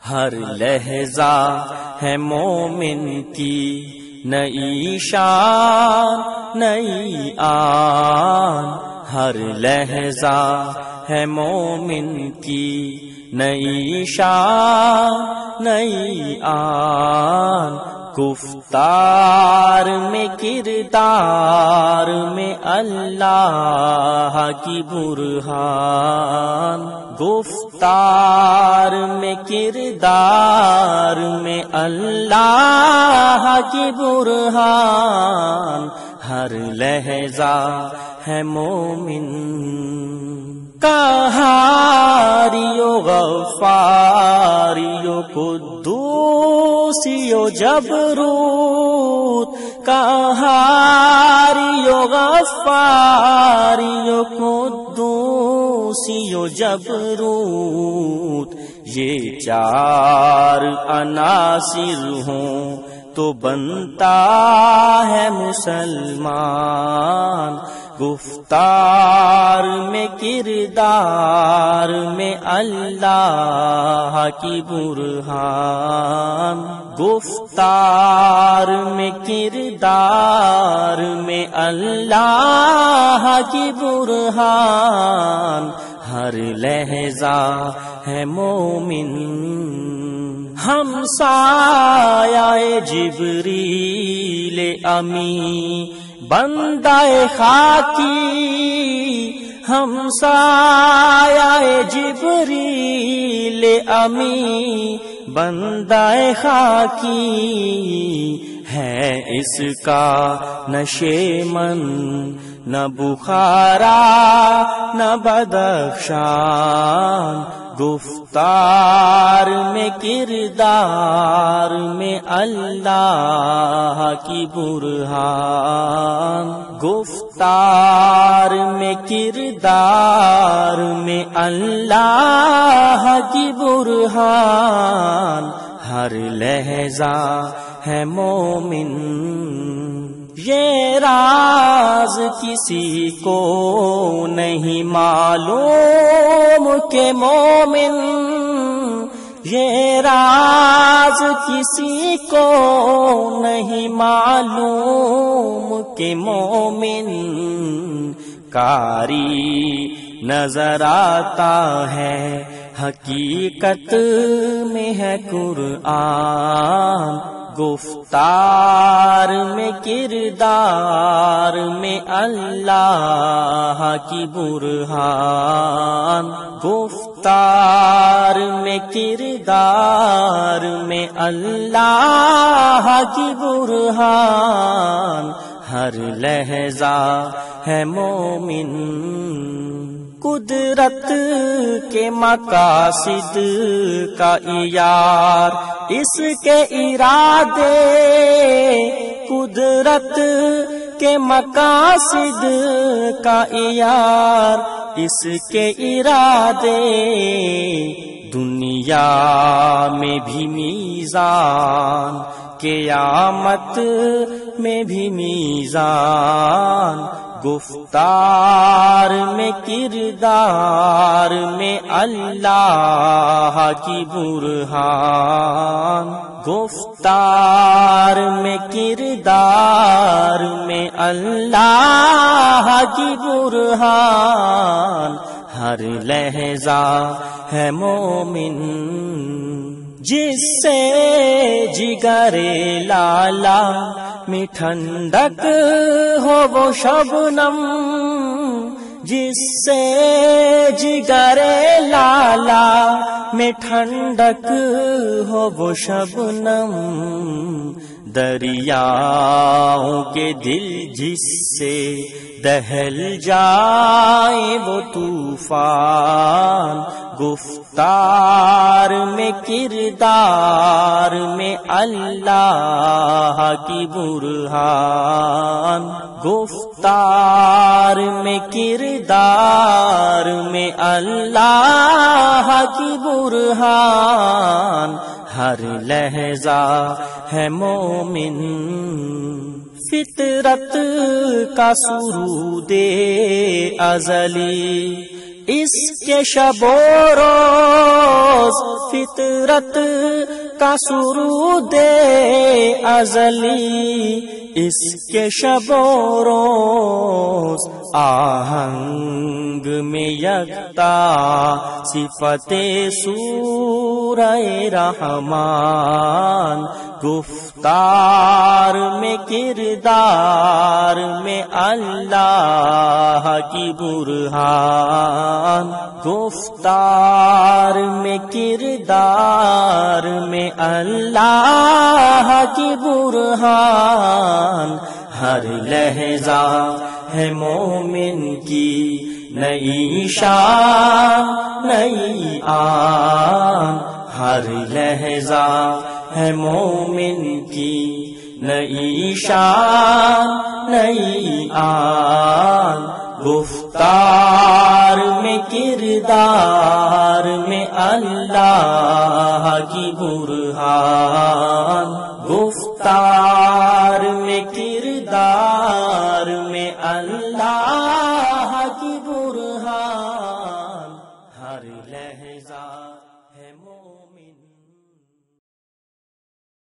ہر لہجہ ہے مومن کی نئی شان نئی آن، ہر لہجہ ہے مومن کی نئی شان نئی آن، گفتار میں کردار میں اللہ کی برہان، گفتار میں کردار میں اللہ کی برہان، ہر لہجہ ہے مومن قہاریو غفاریو قدوسیو جبروت، قہاریو غفاریو قدوسیو جبروت، یہ چار عناصر ہوں تو بنتا ہے مسلمان، گفتار میں کردار میں اللہ کی برہان، گفتار میں کردار میں اللہ کی برہان، ہر لہجہ ہے مومن ہم سایہ جبریل امی بندہ خاکی، ہم سایہ جبریل امی بندہ خاکی، ہے اس کا نشیمن نہ بخارا نہ بدخشان، گفتار میں کردار میں اللہ کی برہان، گفتار میں کردار میں اللہ کی برہان، ہر لہجہ ہے مومن، یہ راز کسی کو نہیں معلوم کہ مومن، یہ راز کسی کو نہیں معلوم کہ مومن، کاری نظر آتا ہے حقیقت میں ہے قرآن، گفتار میں کردار میں اللہ کی برہان، گفتار میں کردار میں اللہ کی برہان، ہر لہجہ ہے مومن، قدرت کے مقاصد کا یار اس کے ارادے، قدرت کے مقاصد کا یار اس کے ارادے، دنیا میں بھی میزان قیامت میں بھی میزان، گفتار میں کردار میں اللہ کی برہان، گفتار میں کردار میں اللہ کی برہان، ہر لہجہ ہے مومن، جس سے جگر لالا میں ٹھنڈک ہو وہ شبنم، جس سے جگر لالا میں ٹھنڈک ہو وہ شبنم، دریاؤں کے دل جس سے دہل جائے وہ طوفان، گفتار میں کردار میں اللہ کی برہان، گفتار میں کردار میں اللہ کی برہان، ہر لہجہ ہے مومن، فطرت کا سرود ازلی اس کے شب و روز فطرت کا سرود ازلی، اس کے شب و روز آہنگ میں یکتا صفت سورہ رحمان، گفتار میں کردار میں اللہ کی برہان، گفتار میں کردار میں اللہ کی برہان، ہر لہجہ ہے مومن کی نئی شان نئی آن، ہر لہجہ ہے مومن کی نئی شان نئی آن، گفتار میں کردار میں اللہ کی برہان، گفتار میں کردار میں اللہ کی برہان، ہر لہجہ ہے مومن